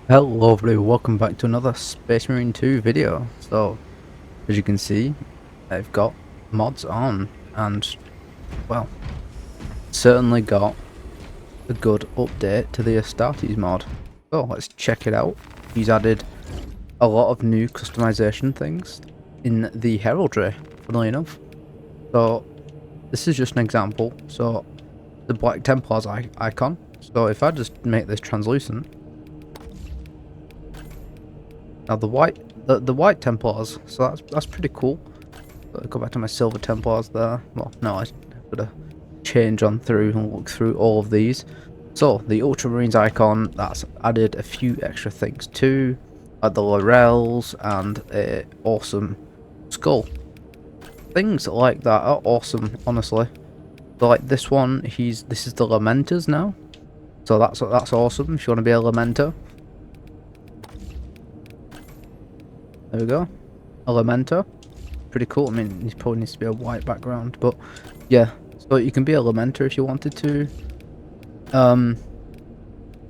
Hello everybody, welcome back to another Space Marine 2 video. So, as you can see, I've got mods on, and, well, certainly got a good update to the Astartes mod. So, let's check it out. He's added a lot of new customization things in the heraldry, funnily enough. So, this is just an example. So, the Black Templars icon. So, if I just make this translucent, now the white Templars, so that's pretty cool. Go back to my silver Templars there. Well, no, I gotta change on through and look through all of these. So the Ultramarines icon, that's added a few extra things too, like the laurels and a awesome skull. Things like that are awesome, honestly. So like this one, this is the Lamenters now. So that's awesome if you want to be a Lamenter. There we go. A Lamenter. Pretty cool. I mean, he probably needs to be a white background, but yeah. So you can be a Lamenter if you wanted to.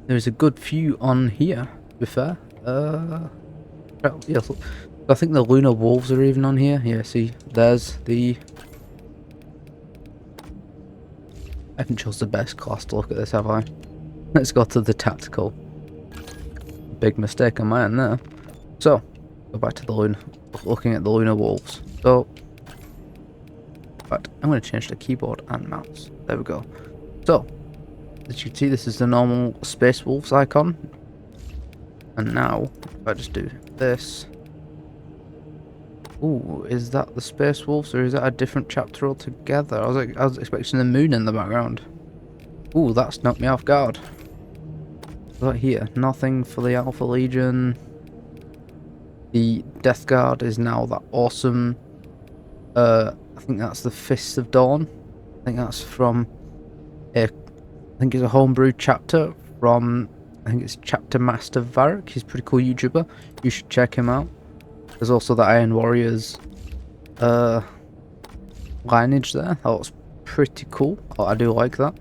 There's a good few on here, to be fair. Yeah, so I think the Lunar Wolves are even on here. Yeah, see, there's the... I haven't chose the best class to look at this, have I? Let's go to the tactical. Big mistake on my end there. So, go back to the looking at the Lunar Wolves. So, but I'm going to change the keyboard and mouse. There we go. So, as you can see, this is the normal Space Wolves icon. And now, if I just do this... Ooh, is that the Space Wolves or is that a different chapter altogether? I was expecting the moon in the background. Ooh, that's knocked me off guard. Right here, nothing for the Alpha Legion. The Death Guard is now that awesome. I think that's the Fists of Dawn. I think that's from I think it's a homebrew chapter from, I think it's Chapter Master Varric. He's a pretty cool YouTuber. You should check him out. There's also the Iron Warriors lineage there. That looks pretty cool. I do like that.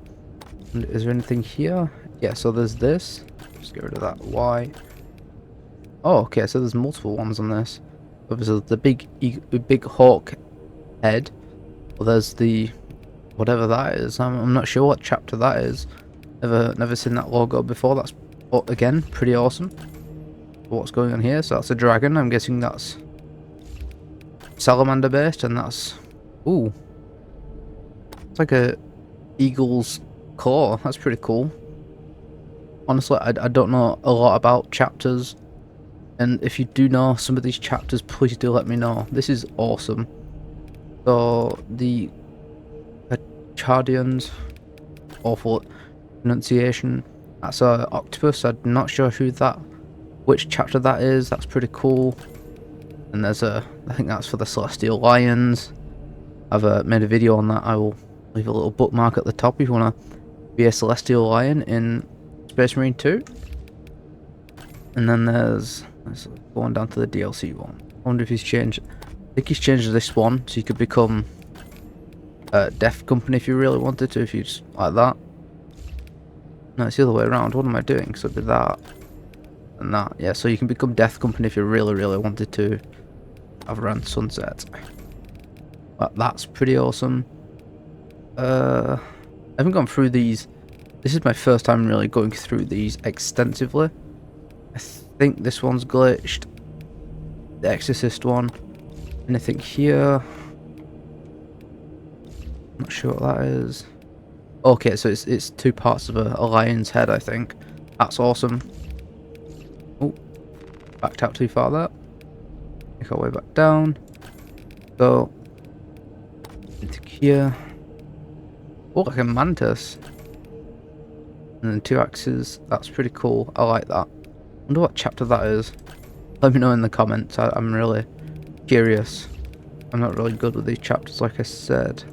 And is there anything here? Yeah, so there's this. Just get rid of that Y. Oh, okay, so there's multiple ones on this. There's the big hawk head. Well, there's the whatever that is. I'm not sure what chapter that is. Never seen that logo before. That's again pretty awesome. What's going on here? So that's a dragon. I'm guessing that's salamander based, and that's ooh, it's like a eagle's claw. That's pretty cool. Honestly, I don't know a lot about chapters, and if you do know some of these chapters, please do let me know. This is awesome. So the Chardians, awful pronunciation. That's a octopus. I'm not sure which chapter that is. That's pretty cool. And there's I think that's for the Celestial Lions. I've made a video on that. I will leave a little bookmark at the top if you want to be a Celestial Lion in Space Marine 2. And then let's go on down to the DLC one. I wonder if he's changed. I think he's changed this one so you could become Death Company if you really wanted to, if you just like that. No, it's the other way around. What am I doing? So it'd be that and that. Yeah, so you can become Death Company if you really wanted to have around sunset. But that's pretty awesome. I haven't gone through these. This is my first time really going through these extensively. I think this one's glitched. The Exorcist one. Anything here? Not sure what that is. Okay, so it's two parts of a lion's head, I think. That's awesome. Oh, backed out too far there. Make our way back down. So, anything here? Oh, like a mantis. And then two axes. That's pretty cool. I like that. Wonder what chapter that is. Let me know in the comments. I'm really curious. I'm not really good with these chapters, like I said.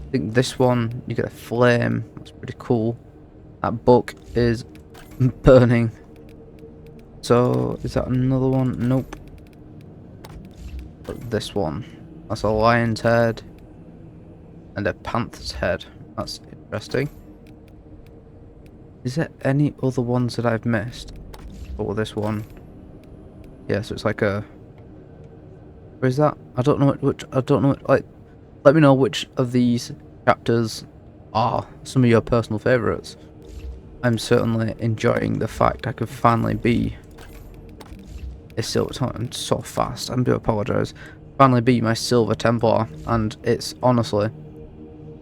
I think this one, you get a flame. That's pretty cool. That book is burning. So, is that another one? Nope. But this one. That's a lion's head. And a panther's head. That's interesting. Is there any other ones that I've missed? or this one. Yeah, so it's like a... Where is that? I don't know which... I don't know... Like, let me know which of these chapters are some of your personal favourites. I'm certainly enjoying the fact I could finally be a silver... I'm so fast. I do apologise. Finally be my silver Templar, and it's honestly...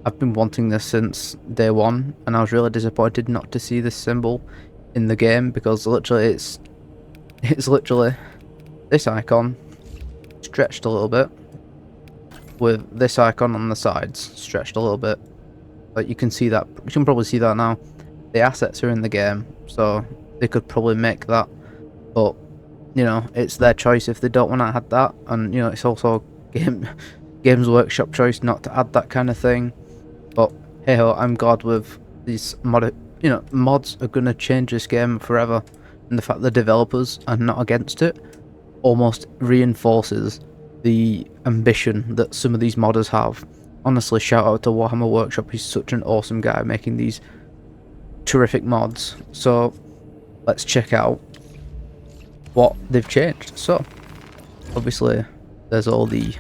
I've been wanting this since day one, and I was really disappointed not to see this symbol in the game, because literally it's literally this icon stretched a little bit, with this icon on the sides stretched a little bit. Like you can see that, you can probably see that now. The assets are in the game, so they could probably make that, but you know, it's their choice if they don't want to add that, and you know, it's also Games Workshop choice not to add that kind of thing. But hey ho, I'm glad with these mods are gonna change this game forever, and the fact the developers are not against it almost reinforces the ambition that some of these modders have. Honestly, shout out to Warhammer Workshop, he's such an awesome guy making these terrific mods. So let's check out what they've changed. So obviously there's all the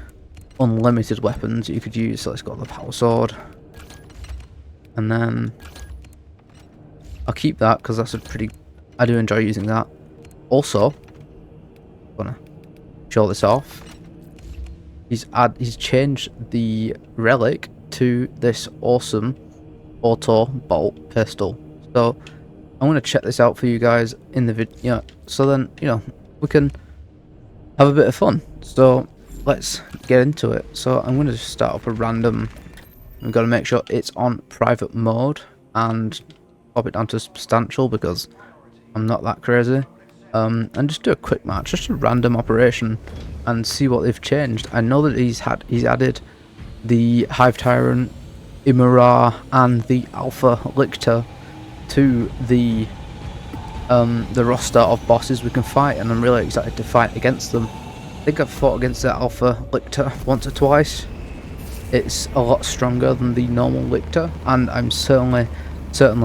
unlimited weapons you could use, so let's go to the power sword. And then I'll keep that because that's a pretty... I do enjoy using that. Also, I'm gonna show this off. He's changed the relic to this awesome auto bolt pistol. So I'm gonna check this out for you guys in the video. So then we can have a bit of fun. So let's get into it. So I'm gonna just start up a random. We've got to make sure it's on private mode and pop it down to substantial because I'm not that crazy. And just do a quick match, just a random operation, and see what they've changed. I know that he's added the Hive Tyrant, Imura, and the Alpha Lictor to the roster of bosses we can fight, and I'm really excited to fight against them. I think I've fought against the Alpha Lictor once or twice. It's a lot stronger than the normal Lictor, and I'm certainly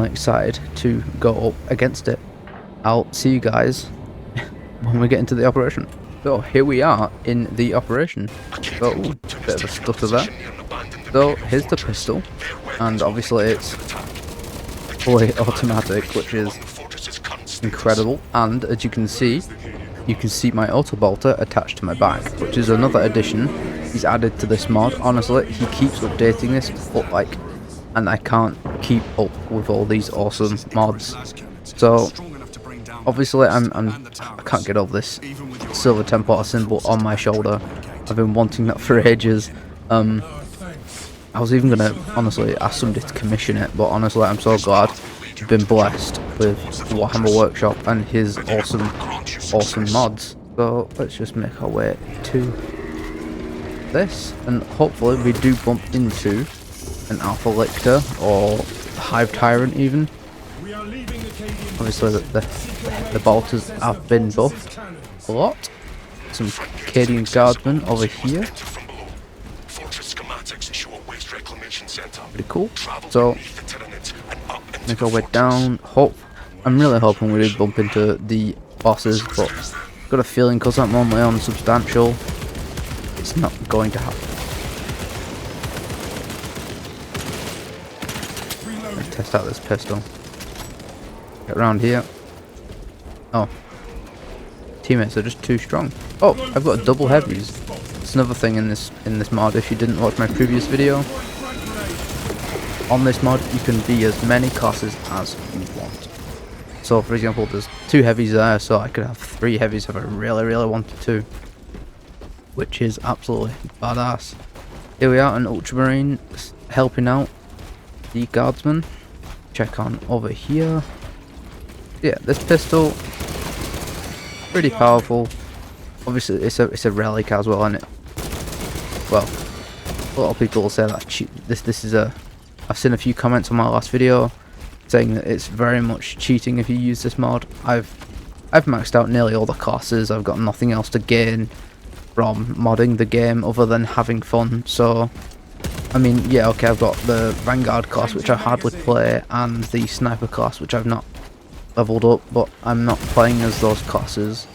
excited to go up against it. I'll see you guys when we get into the operation. So here we are in the operation. So bit of a stutter there. So here's the pistol, and obviously it's fully automatic, which is incredible. And as you can see my auto bolter attached to my back, which is another addition he's added to this mod. Honestly, he keeps updating this, but and I can't keep up with all these awesome mods. So obviously I can't get over this silver Templar symbol on my shoulder. I've been wanting that for ages. I was even gonna honestly ask somebody to commission it, but honestly I'm so glad I've been blessed with Warhammer Workshop and his awesome mods. So let's just make our way to this, and hopefully we do bump into an Alpha Lictor or Hive Tyrant even. Obviously the bolters have been buffed a lot. Some Cadian Guardsmen over here. Pretty cool. So make our way down. I'm really hoping we do bump into the bosses, but I've got a feeling because I'm only on substantial, it's not going to happen. Let's test out this pistol. Get around here. Oh, teammates are just too strong. Oh, I've got double heavies. It's another thing in this mod. If you didn't watch my previous video, on this mod you can be as many classes as you want. So for example, there's 2 heavies there, so I could have 3 heavies if I really wanted to, which is absolutely badass. Here we are, an Ultramarine helping out the Guardsman. Check on over here. Yeah, this pistol, pretty powerful. Obviously it's a relic as well, isn't it? Well, a lot of people will say that this is a... I've seen a few comments on my last video saying that it's very much cheating if you use this mod. I've maxed out nearly all the classes. I've got nothing else to gain from modding the game other than having fun. So I mean, yeah, okay, I've got the Vanguard class which I hardly play, and the Sniper class which I've not leveled up, but I'm not playing as those classes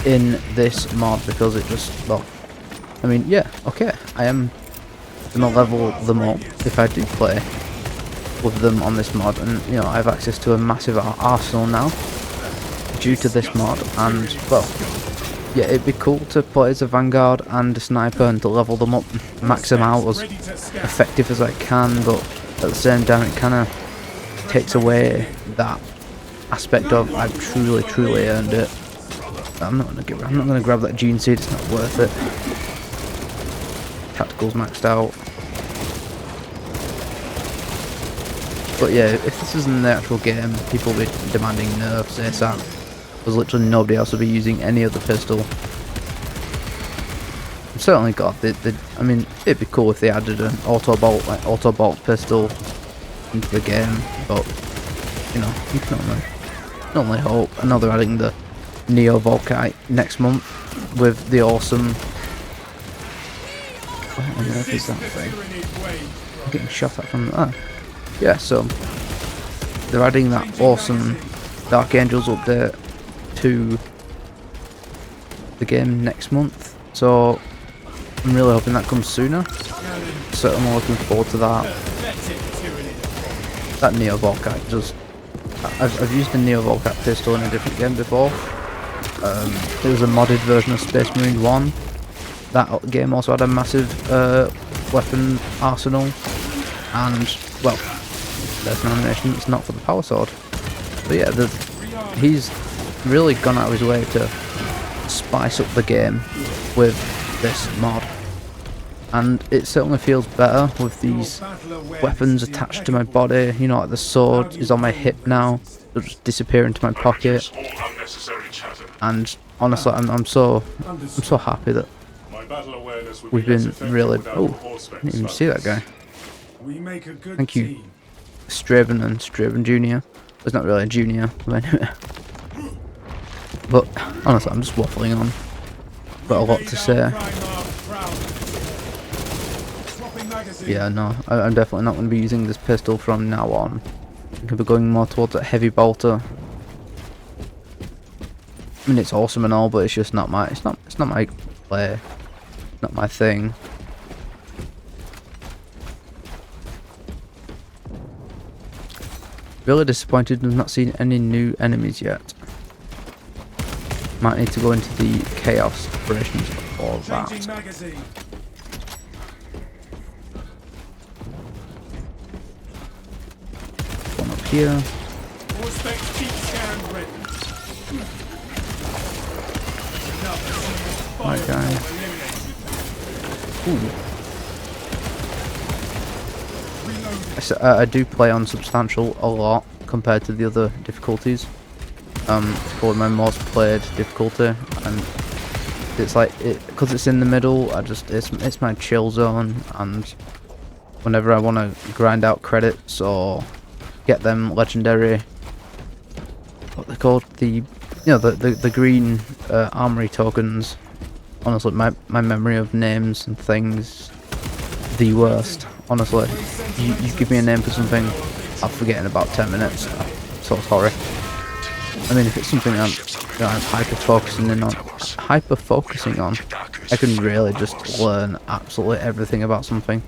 in this mod because it just, well, I mean, yeah, okay, I am gonna level them up if I do play with them on this mod, and you know, I have access to a massive arsenal now due to this mod, and well, yeah, it'd be cool to play as a vanguard and a sniper and to level them up, max them out as effective as I can, but at the same time it kind of takes away that aspect of I've truly earned it. I'm not gonna grab that gene seed, it's not worth it. Tactical's maxed out. But yeah, if this isn't the actual game, people will be demanding nerfs ASAP. Because literally nobody else will be using any other pistol. I've certainly got the I mean, it'd be cool if they added an auto bolt pistol into the game, but you know, you can only hope. I know they're adding the Neo Volkite next month with the awesome. What on earth is that thing? I'm getting shot at from that. Yeah, so they're adding that awesome Dark Angels update to the game next month, so I'm really hoping that comes sooner. So I'm looking forward to that. That Neo Volkite just, I've used the Neo Volkite pistol in a different game before. It was a modded version of Space Marine 1. That game also had a massive weapon arsenal, and well, there's an animation that's not for the power sword. But yeah, he's really gone out of his way to spice up the game with this mod, and it certainly feels better with these weapons attached to my body. You know, like the sword is on my hip now, it'll just disappear into my pocket, and honestly I'm so happy that we've been really, oh, I didn't even see that guy. Thank you, Straven and Straven Jr. It's not really a junior, but anyway. But honestly, I'm just waffling on. Got a lot to say. Yeah, no, I'm definitely not going to be using this pistol from now on. I'm going to be going more towards a heavy bolter. I mean, it's awesome and all, but it's just not my. It's not my play. Not my thing. Really disappointed I've not seen any new enemies yet. Might need to go into the chaos operations for that. One up here. Right guy. Ooh. I do play on substantial a lot compared to the other difficulties. It's probably my most played difficulty, and it's like because it's in the middle. It's my chill zone, and whenever I want to grind out credits or get them legendary, what they're called, the green armory tokens. Honestly, my memory of names and things, the worst. Honestly, you give me a name for something, I'll forget in about 10 minutes. I'm so sorry. I mean, if it's something I'm hyper focusing on, I can really just learn absolutely everything about something,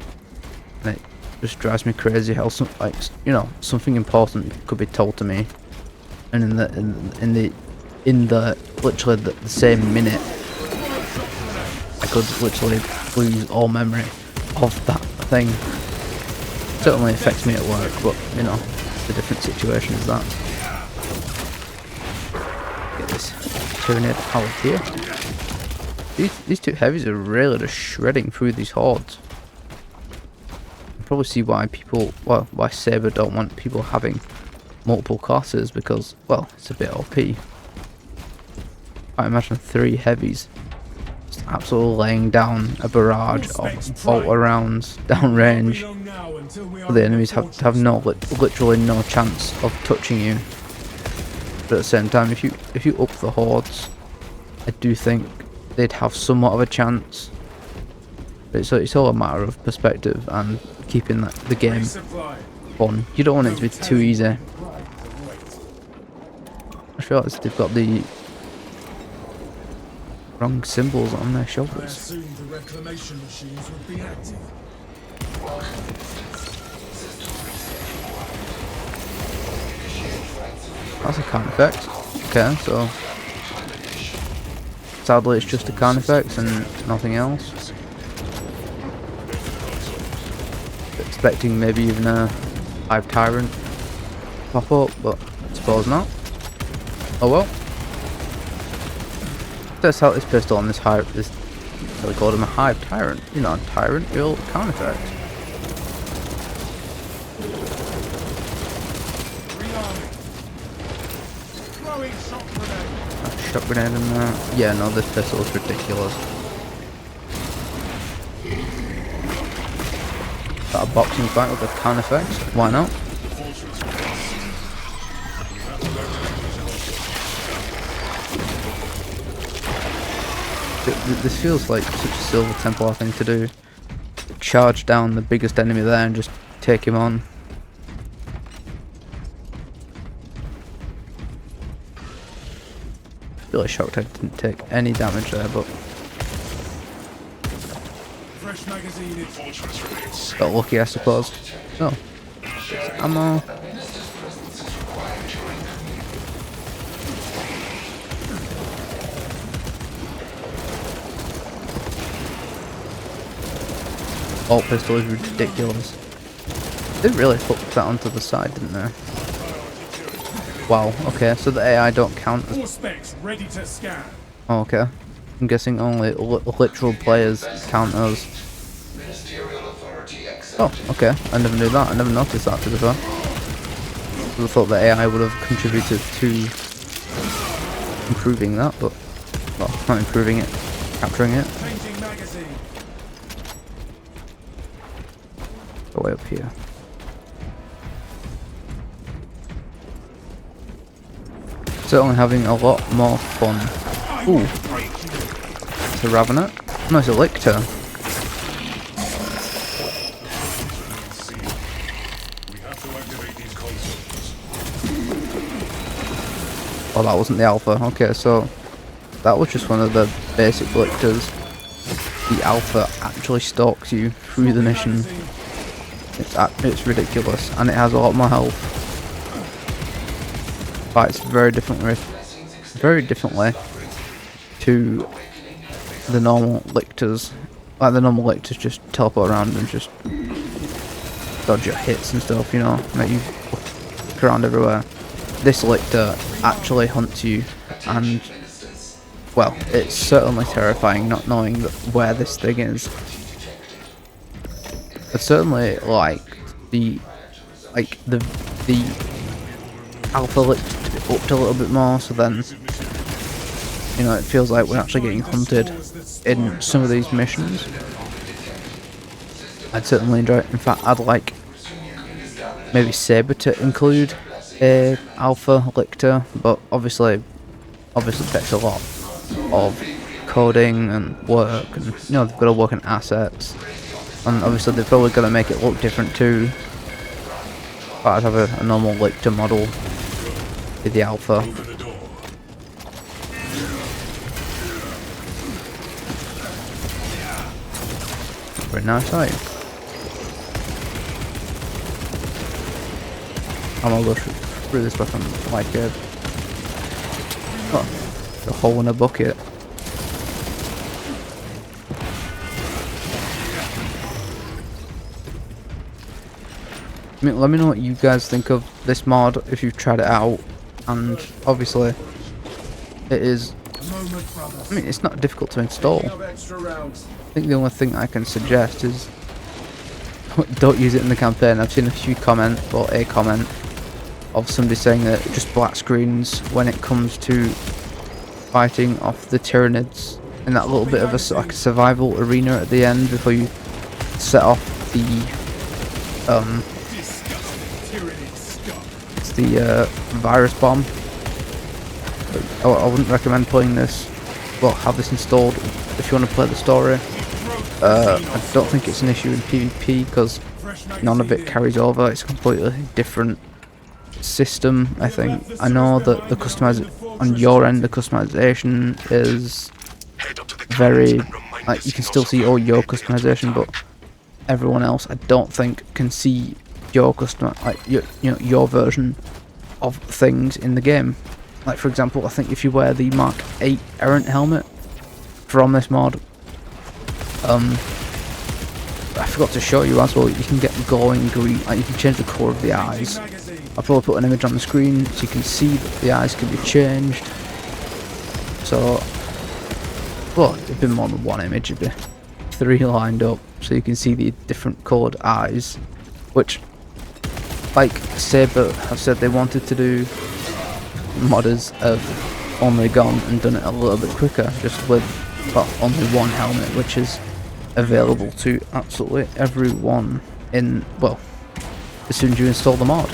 and it just drives me crazy how something important could be told to me, and in the literally the same minute, I could literally lose all memory of that thing. Certainly affects me at work, but you know, it's a different situation as that. Get this Tyranid out of here. These two heavies are really just shredding through these hordes. You probably see why why Saber don't want people having multiple classes, because, well, it's a bit OP. I imagine 3 heavies just absolutely laying down a barrage of bolt rounds down range. The enemies have literally no chance of touching you. But at the same time, if you up the hordes, I do think they'd have somewhat of a chance. But it's all a matter of perspective and keeping the game fun. You don't want it to be too easy. just realised they've got the wrong symbols on their shoulders. I assumed the reclamation machines would be active. That's a card effect. Okay, so sadly it's just a card effect and nothing else. Expecting maybe even a Hive Tyrant pop up, but I suppose not. Oh well. Let's out this pistol on this Hive. This they called him a Hive Tyrant. You're not a tyrant, you're a card effect. Shot grenade in there. Yeah, no, this pistol is ridiculous. Got a boxing fight with a can effect. Why not? This feels like such a Silver Templar thing to do. Charge down the biggest enemy there and just take him on. Really shocked I didn't take any damage there, but Fresh magazine. got lucky, I suppose. Oh, ammo. Bolt pistol is ridiculous. They really hooked that onto the side, didn't they? Wow, okay, so the AI don't count as... Specs ready to scan. Oh, okay. I'm guessing only literal players count as... Oh, okay, I never knew that, I never noticed that to be fair. I thought the AI would have contributed to improving that, but... Well, not improving it, capturing it. Changing magazine. Go way up here. Certainly having a lot more fun. Ooh. It's a Ravener. No, it's a Lictor. Oh, that wasn't the Alpha. Okay, so that was just one of the basic Lictors. The Alpha actually stalks you through the mission. It's ridiculous, and it has a lot more health. Fights very differently to the normal Lictors. Like the normal Lictors just teleport around and just dodge your hits and stuff, you know, make you look around everywhere. This Lictor actually hunts you, and well, it's certainly terrifying not knowing where this thing is. It's certainly like the Alpha Lictor to be upped a little bit more, so then, you know, it feels like we're actually getting hunted in some of these missions. I'd certainly enjoy it. In fact, I'd like maybe Saber to include a Alpha Lictor, but obviously it takes a lot of coding and work, and you know, they've got to work on assets, and obviously they're probably going to make it look different too. But I'd have a normal Lictor model with the Alpha. Very nice, right? I'm gonna go through this weapon like a hole in a bucket. I mean, let me know what you guys think of this mod if you've tried it out, and obviously it is, I mean, it's not difficult to install. I think the only thing I can suggest is don't use it in the campaign. I've seen a few comments, or a comment of somebody saying that it just black screens when it comes to fighting off the Tyranids in that little bit of a like a survival arena at the end before you set off the it's the virus bomb. I wouldn't recommend playing this. Well, have this installed if you want to play the story. I don't think it's an issue in PvP because none of it carries over. It's a completely different system, I think. I know that the on your end the customization is very, like, you can still see all your customization, but everyone else I don't think can see your your version of things in the game. Like, for example, I think if you wear the Mark 8 errant helmet from this mod, I forgot to show you as well, you can get glowing green, like you can change the colour of the eyes. I'll probably put an image on the screen so you can see that the eyes can be changed. So, well, it'd be more than one image, it'd be 3 lined up so you can see the different coloured eyes, which, like Saber have said they wanted to do, modders have only gone and done it a little bit quicker, just with, well, only one helmet, which is available to absolutely everyone in, well, as soon as you install the mod.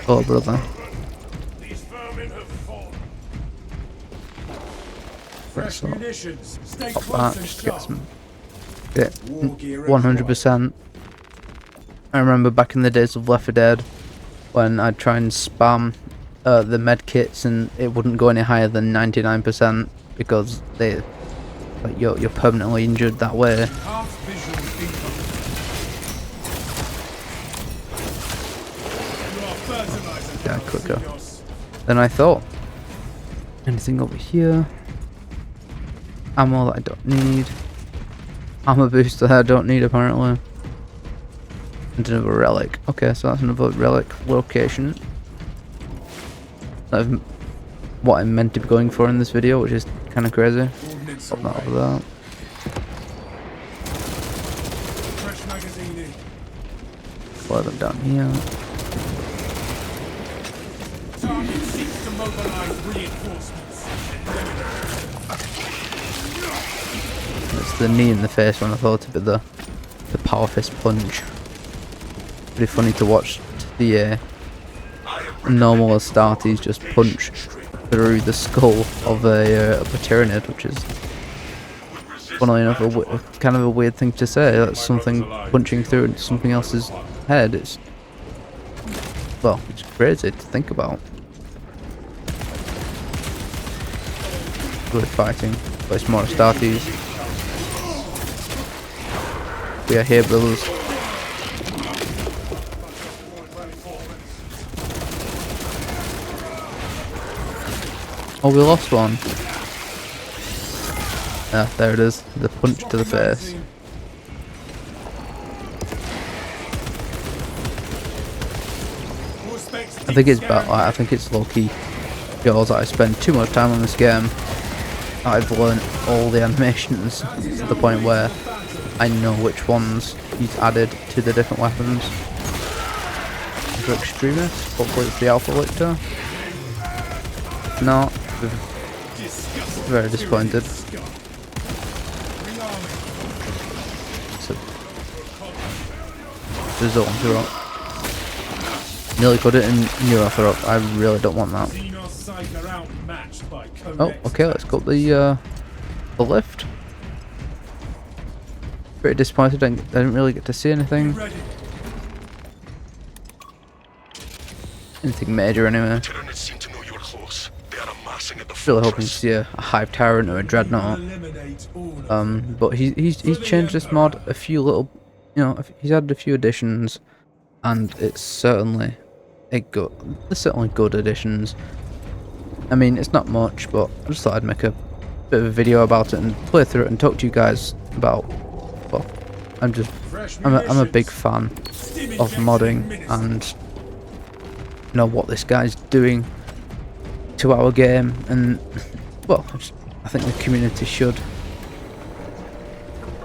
Oh brother. Fresh munitions. Stay Pop close that and just to get sharp. some. Yeah, 100%. I remember back in the days of Left 4 Dead when I'd try and spam the med kits and it wouldn't go any higher than 99% because they, like, you're permanently injured that way. Half visual incoming. You are fertilizer. Yeah, quicker than I thought. Anything over here? Ammo that I don't need. Armor booster that I don't need apparently. And another relic. Okay, so that's another relic location. That's what I'm meant to be going for in this video, which is kind of crazy. Pop that over there. Fresh magazine in. Fly them down here. Target seeks to mobilize reinforcements. It's the knee in the face when I thought it'd be the power fist punch. Pretty funny to watch the normal Astartes just punch through the skull of a Tyrannid, which is, funnily enough, kind of a weird thing to say. That's something punching through something else's head. It's, well, it's crazy to think about. Really fighting, but it's more Astartes. We are here, brothers. Oh, we lost one. Ah, there it is. The punch to the face. I think it's about, I think it's low-key shows that I spend too much time on this game. I've learned all the animations to the point where I know which ones he's added to the different weapons. For extremists, hopefully it's the Alpha Lictor. If not, very disappointed. So, the zone throw. Nearly got it in Neuro throw. I really don't want that. Oh, okay, let's go up the lift. Pretty disappointed, I didn't really get to see anything. Anything major anyway. Really hoping to see a Hive Tyrant or a Dreadnought. But he's changed this mod a few little, you know, he's added a few additions, and it's certainly there's certainly good additions. I mean, it's not much, but I just thought I'd make a bit of a video about it and play through it and talk to you guys about. Well, I'm a big fan of modding and you know what this guy's doing to our game, and well, I think the community should,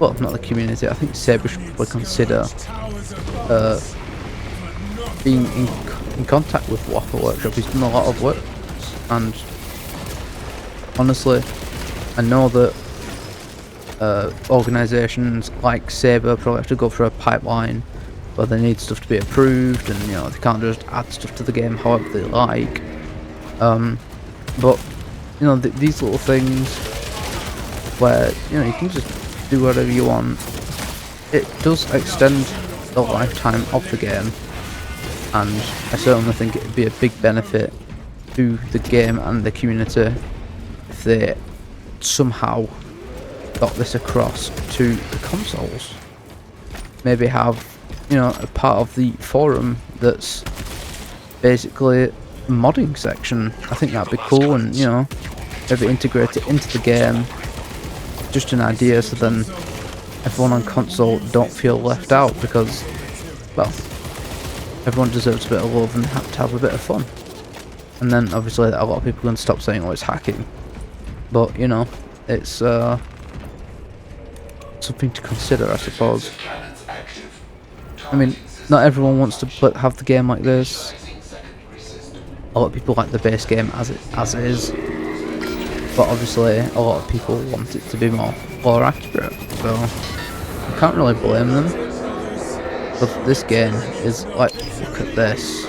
well, not the community, I think Saber should probably consider being in contact with Warhammer Workshop. He's done a lot of work, and honestly, I know that organisations like Saber probably have to go through a pipeline where they need stuff to be approved, and you know they can't just add stuff to the game however they like. But you know these little things where you can just do whatever you want. It does extend the lifetime of the game, and I certainly think it'd be a big benefit to the game and the community if they somehow got this across to the consoles. Maybe have a part of the forum that's basically a modding section. I think that'd be cool, and maybe integrate it into the game. Just an idea, so then everyone on console don't feel left out, because, well, everyone deserves a bit of love and have to have a bit of fun. And then obviously a lot of people can stop saying, oh, it's hacking. But it's something to consider, I suppose. I mean, not everyone wants to have the game like this. A lot of people like the base game as it is. But obviously a lot of people want it to be more lore accurate, so I can't really blame them. But this game is like, look at this.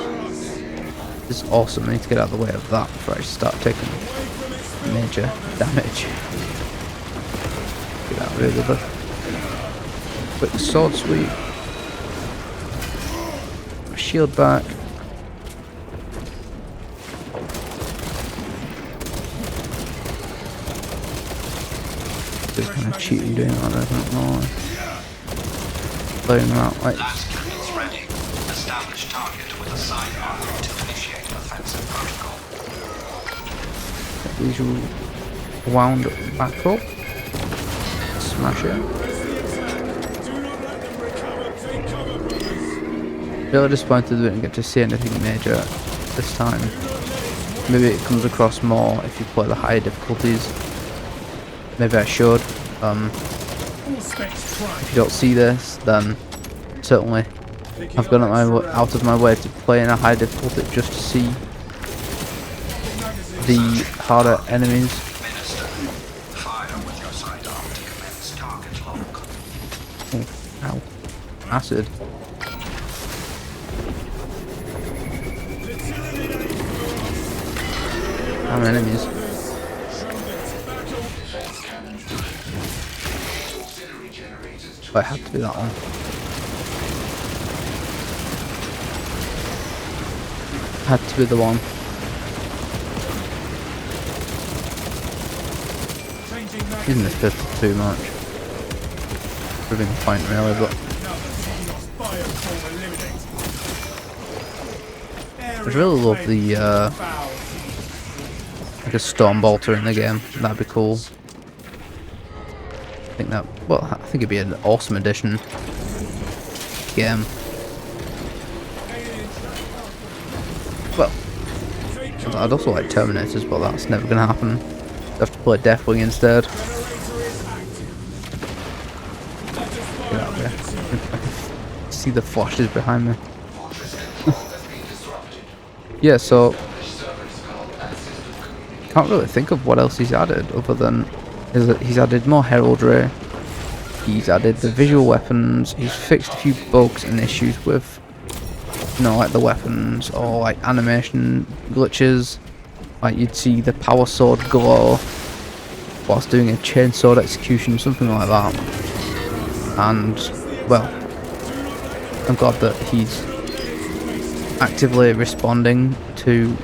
This is awesome. I need to get out of the way of that before I start taking major damage. Get out rid of the quick sword sweep. Shield back. Just kind of cheating doing that, I don't know. Blowing them out like. Last captain's ready. Establish target with a sidearm to initiate offensive protocol. Usual wound back up. Smash it. Really disappointed we didn't get to see anything major this time. Maybe it comes across more if you play the higher difficulties. Maybe I should. If you don't see this, then certainly I've gone out of my way to play in a high difficulty just to see the harder enemies. Minister, fire with your sidearm to commence target lock. Oh, ow. Acid. How many enemies? But it had to be that one. Had to be the one. Using this pistol too much. Proving the point really, but I really love the like a storm bolter in the game. That'd be cool. I think that, well, I think it'd be an awesome addition to the game. Well, I'd also like Terminators, but that's never gonna happen. I have to play Deathwing instead. Get out of here. I can see the flashes behind me. Yeah, so can't really think of what else he's added other than he's added more heraldry, he's added the visual weapons, he's fixed a few bugs and issues with like the weapons or like animation glitches, like you'd see the power sword glow whilst doing a chainsword execution, something like that. And well, I'm glad that he's actively responding to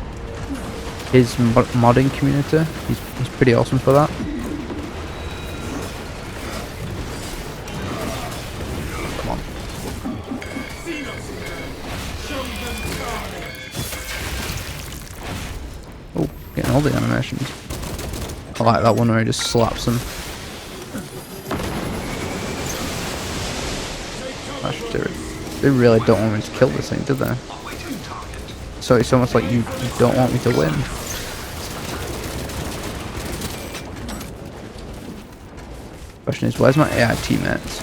his modding community. He's pretty awesome for that. Come on. Oh, getting all the animations. I like that one where he just slaps them. That should do it. They really don't want me to kill this thing, do they? So it's almost like you don't want me to win. Question is, where's my AI teammates?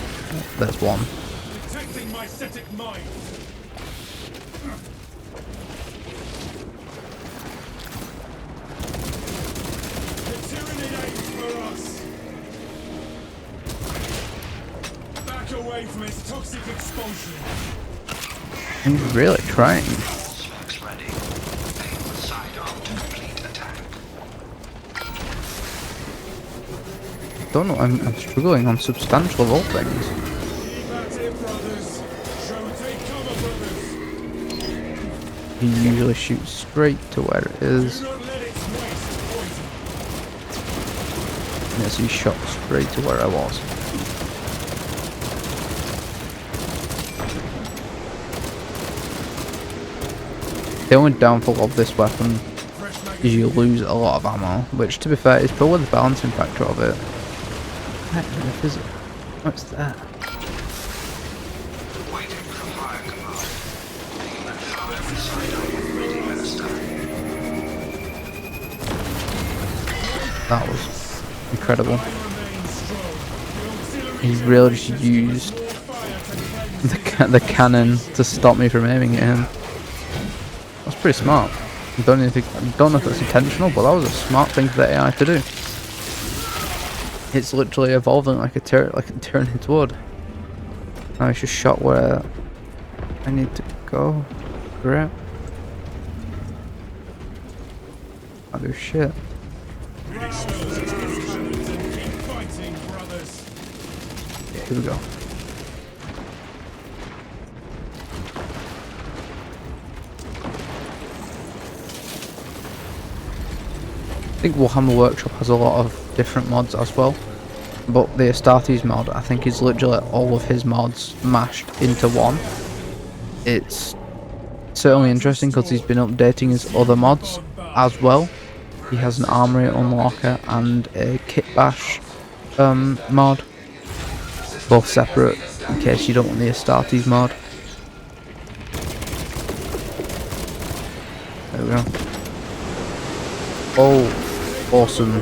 There's one. Detecting my static mind. The tyranny aims for us. Back away from its toxic expulsion. I'm really trying. Specs ready. Aim with sidearm to complete attack. don't know. I'm struggling on substantial of all things. Keep at it, brothers. Show take cover, brothers. He usually shoots straight to where it is. Do not let its waste poison. Yes, he shot straight to where I was. The only downfall of this weapon is you lose a lot of ammo, which to be fair is probably the balancing factor of it. What's that? Waiting for higher command. You left half every sidearm ready, Minister. That was incredible. Remain strong. The auxiliary He really just used fire to cleanse the cannon to stop me from aiming at him. That's pretty smart. I don't know if it's intentional, but that was a smart thing for the AI to do. It's literally evolving like a Tyranid would. Now it's just shot where I need to go. Great. I do shit. keep fighting, brothers. Yeah, here we go. I think Warhammer Workshop has a lot of different mods as well, but the Astartes mod I think is literally all of his mods mashed into one. It's certainly interesting because he's been updating his other mods as well. He has an armory unlocker and a kit bash mod, both separate in case you don't want the Astartes mod. There we go. Oh, awesome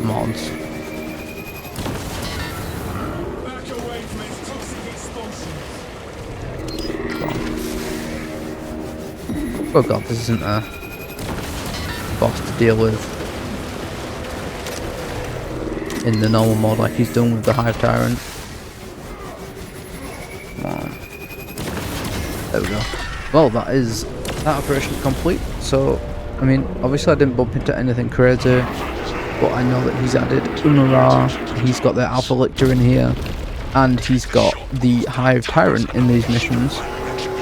mods. Back away from its toxic expulsion. Oh god, this isn't a boss to deal with in the normal mod like he's done with the Hive Tyrant. Come on. There we go. Well, that operation complete. So, I mean, obviously I didn't bump into anything crazy, but I know that he's added Umara, he's got the Alpha Lictor in here, and he's got the Hive Tyrant in these missions,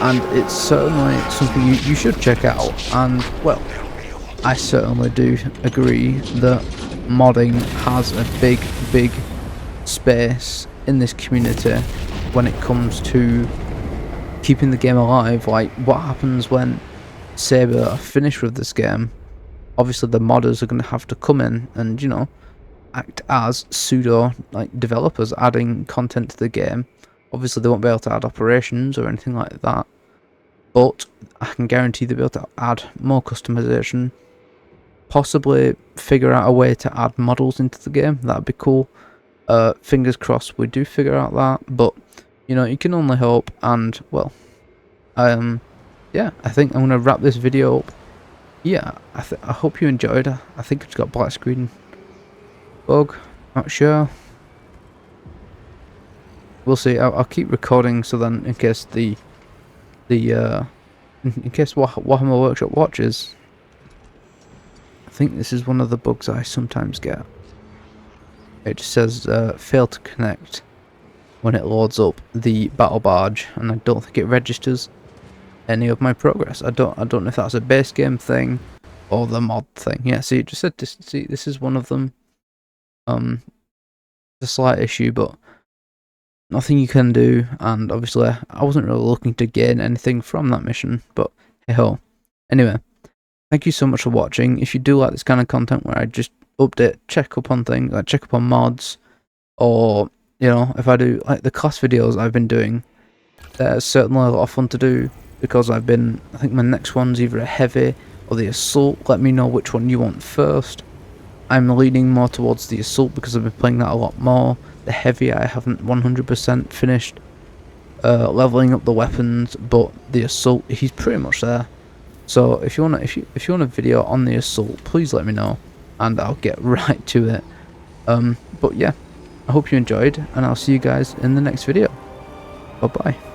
and it's certainly something you should check out. And, well, I certainly do agree that modding has a big space in this community when it comes to keeping the game alive. Like, what happens when Saber are finished with this game? Obviously the modders are going to have to come in and, you know, act as pseudo developers, adding content to the game. Obviously they won't be able to add operations or anything like that, but I can guarantee they'll be able to add more customization, possibly figure out a way to add models into the game. That'd be cool. Fingers crossed we do figure out that, but you know, you can only hope. And well, yeah, I think I'm gonna wrap this video up. Yeah, I hope you enjoyed. I think it's got black screen bug, not sure. We'll see. I'll keep recording, so then in case in case Warhammer Workshop watches. I think this is one of the bugs I sometimes get. It just says fail to connect when it loads up the battle barge, and I don't think it registers any of my progress. I don't know if that's a base game thing or the mod thing. Yeah, see, it just said this. See, this is one of them. It's a slight issue, but nothing you can do. And obviously, I wasn't really looking to gain anything from that mission, but hey ho. Anyway, thank you so much for watching. If you do like this kind of content where I just update, check up on things, like check up on mods, or you know, if I do like the class videos I've been doing, they're certainly a lot of fun to do, because I think my next one's either a heavy or the assault. Let me know which one you want first. I'm leaning more towards the assault because I've been playing that a lot more. The heavy I haven't 100% finished leveling up the weapons, but the assault, he's pretty much there. So if you want a video on the assault, please let me know and I'll get right to it. But yeah, I hope you enjoyed, and I'll see you guys in the next video. Bye bye.